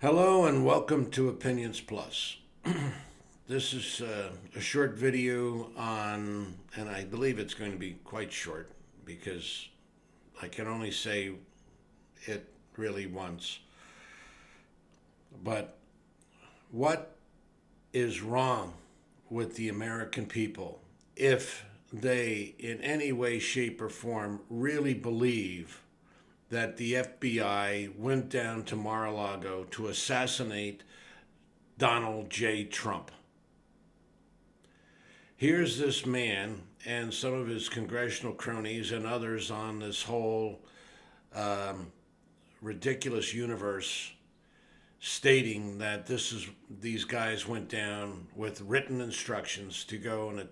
Hello and welcome to Opinions Plus. This is a short video on, and I believe it's going to be quite short because I can only say it really once. But what is wrong with the American people if they, in any way, shape, or form, really believe that the FBI went down to Mar-a-Lago to assassinate Donald J. Trump? Here's this man and some of his congressional cronies and others on this whole ridiculous universe stating that these guys went down with written instructions to go and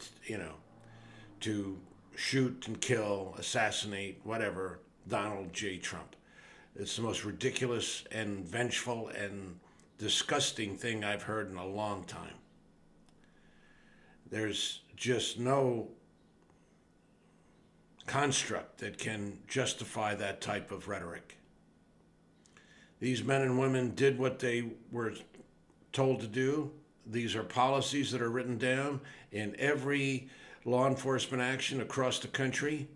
to shoot and kill, assassinate, whatever, Donald J. Trump. It's the most ridiculous and vengeful and disgusting thing I've heard in a long time. There's just no construct that can justify that type of rhetoric. These men and women did what they were told to do. These are policies that are written down in every law enforcement action across the country,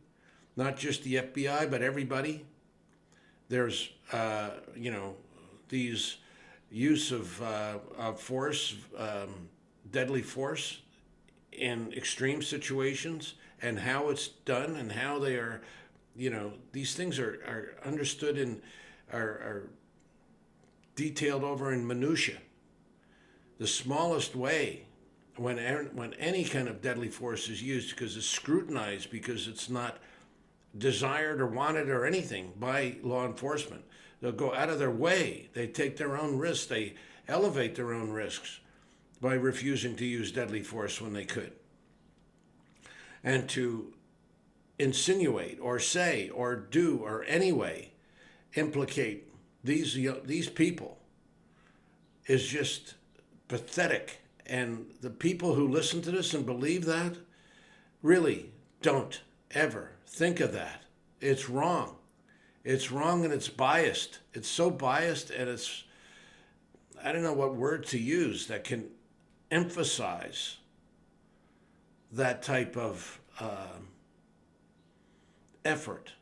not just the FBI, but everybody. There's, these use of force, deadly force in extreme situations, and how it's done and how they are, these things are understood and are detailed over in minutia. The smallest way when any kind of deadly force is used, because it's scrutinized, because it's not desired or wanted or anything by law enforcement. They'll go out of their way. They take their own risks. They elevate their own risks by refusing to use deadly force when they could. And to insinuate or say or do or anyway implicate these people is just pathetic. And the people who listen to this and believe that really don't ever think of that. It's wrong. It's wrong and it's biased. It's so biased, and I don't know what word to use that can emphasize that type of effort,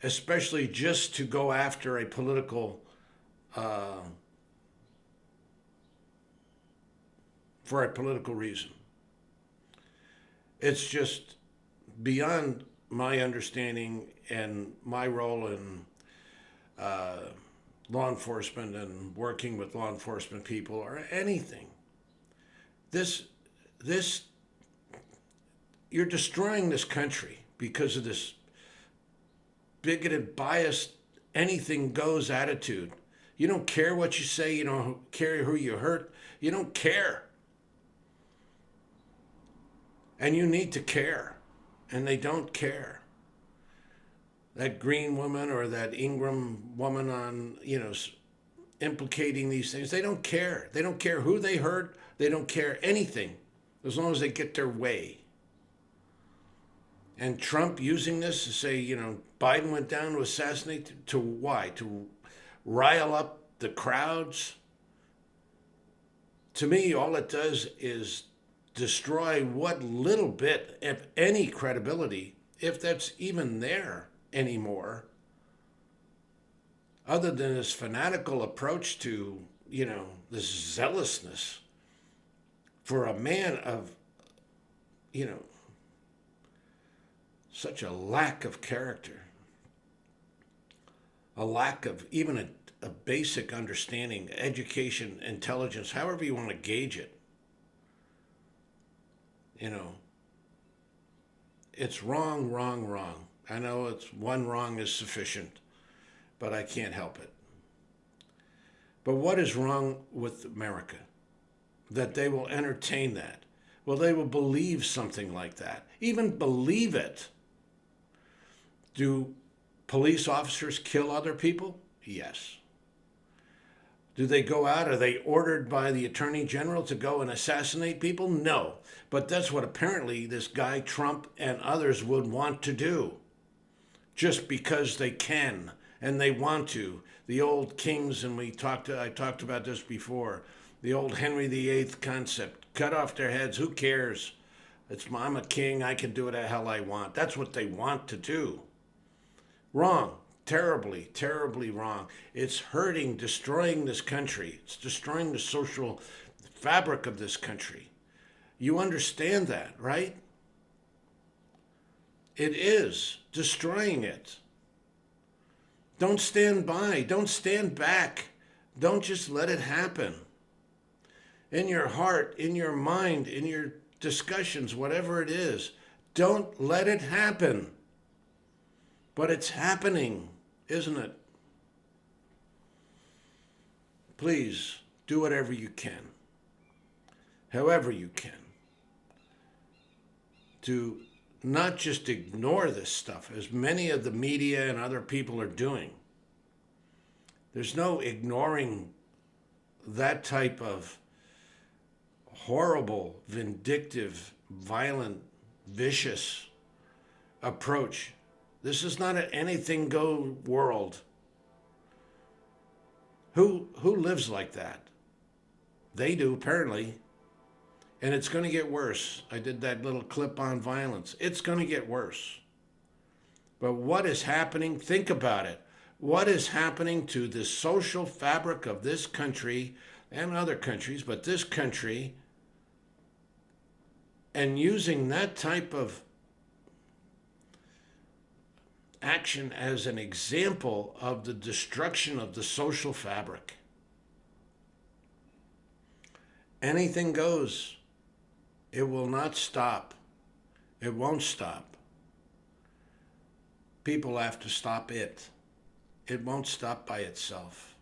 especially just to go after a political, for a political reason. It's just beyond my understanding and my role in law enforcement and working with law enforcement people or anything. This, you're destroying this country because of this bigoted, biased, anything goes attitude. You don't care what you say. You don't care who you hurt. You don't care. And you need to care. And they don't care. That Green woman or that Ingram woman on, implicating these things, they don't care. They don't care who they hurt. They don't care anything as long as they get their way. And Trump using this to say, Biden went down to assassinate, to why? To rile up the crowds? To me, all it does is destroy what little bit, if any, credibility, if that's even there anymore, other than this fanatical approach to, this zealousness for a man of, such a lack of character, a lack of even a basic understanding, education, intelligence, however you want to gauge it. It's wrong, wrong, wrong. I know it's one wrong is sufficient, but I can't help it. But what is wrong with America? That they will entertain that. Well, they will believe something like that. Even believe it. Do police officers kill other people? Yes. Do they go out? Are they ordered by the Attorney General to go and assassinate people? No. But that's what apparently this guy Trump and others would want to do. Just because they can and they want to. The old kings, and I talked about this before, the old Henry VIII concept, cut off their heads, who cares? I'm a king, I can do what the hell I want. That's what they want to do. Wrong. Terribly, terribly wrong. It's hurting, destroying this country. It's destroying the social fabric of this country. You understand that, right? It is destroying it. Don't stand by. Don't stand back. Don't just let it happen. In your heart, in your mind, in your discussions, whatever it is, don't let it happen. But it's happening, isn't it? Please do whatever you can, however you can, to not just ignore this stuff, as many of the media and other people are doing. There's no ignoring that type of horrible, vindictive, violent, vicious approach. This is not an anything go world. Who lives like that? They do, apparently. And it's going to get worse. I did that little clip on violence. It's going to get worse. But what is happening? Think about it. What is happening to the social fabric of this country and other countries, but this country, and using that type of action as an example of the destruction of the social fabric? Anything goes. It will not stop. It won't stop. People have to stop it. It won't stop by itself.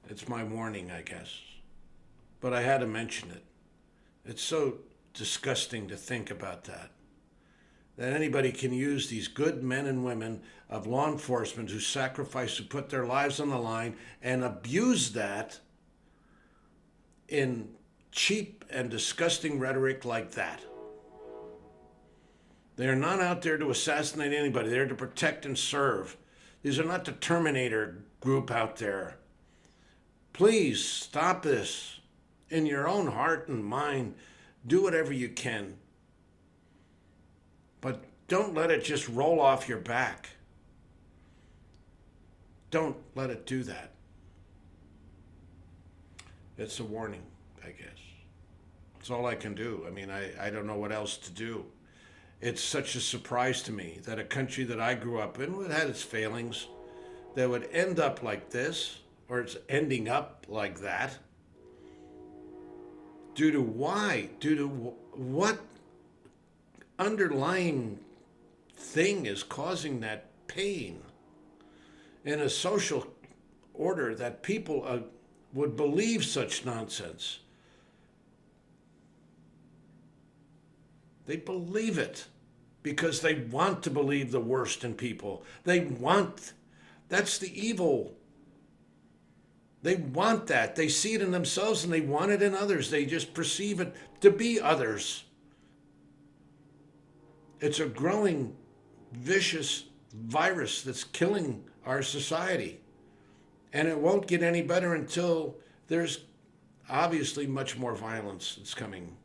It's my warning, I guess. But I had to mention it. It's so disgusting to think about that. That anybody can use these good men and women of law enforcement who sacrifice, who put their lives on the line, and abuse that in cheap and disgusting rhetoric like that. They are not out there to assassinate anybody. They're to protect and serve. These are not the Terminator group out there. Please stop this in your own heart and mind. Do whatever you can. But don't let it just roll off your back. Don't let it do that. It's a warning, I guess. It's all I can do. I mean, I don't know what else to do. It's such a surprise to me that a country that I grew up in, that had its failings, that would end up like this, or it's ending up like that. Due to why? Due to what underlying thing is causing that pain in a social order that people would believe such nonsense? They believe it because they want to believe the worst in people. That's the evil. They want that. They see it in themselves and they want it in others. They just perceive it to be others. It's a growing, vicious virus that's killing our society. And it won't get any better until there's obviously much more violence that's coming.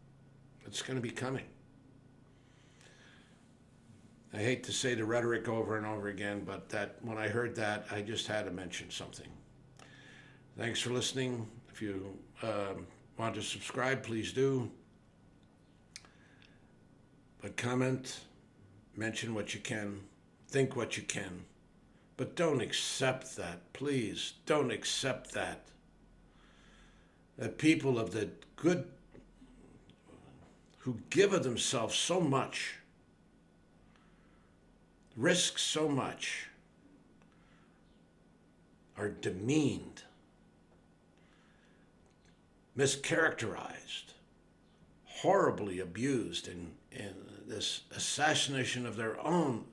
It's going to be coming. I hate to say the rhetoric over and over again, but when I heard that, I just had to mention something. Thanks for listening. If you want to subscribe, please do. But comment, mention what you can, think what you can. But don't accept that, please. Don't accept that. That people of the good, who give of themselves so much, risk so much, are demeaned, mischaracterized, horribly abused in this assassination of their own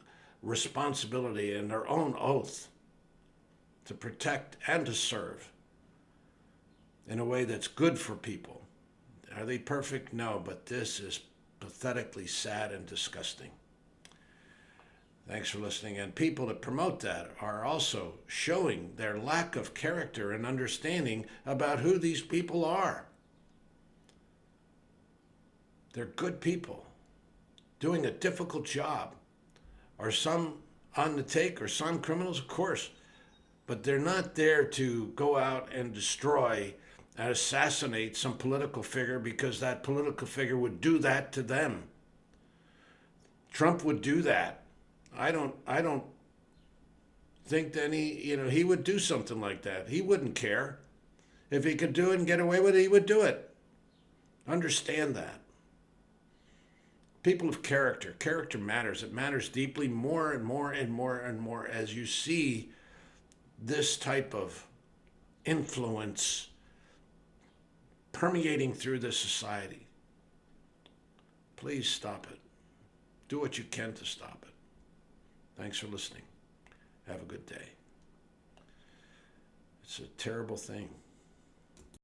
responsibility and their own oath to protect and to serve in a way that's good for people. Are they perfect? No, but this is pathetically sad and disgusting. Thanks for listening. And people that promote that are also showing their lack of character and understanding about who these people are. They're good people doing a difficult job. Are some on the take or some criminals? Of course. But they're not there to go out and destroy and assassinate some political figure because that political figure would do that to them. Trump would do that. I don't think that he would do something like that. He wouldn't care. If he could do it and get away with it, he would do it. Understand that. People of character. Character matters. It matters deeply more and more and more and more as you see this type of influence permeating through this society. Please stop it. Do what you can to stop it. Thanks for listening. Have a good day. It's a terrible thing.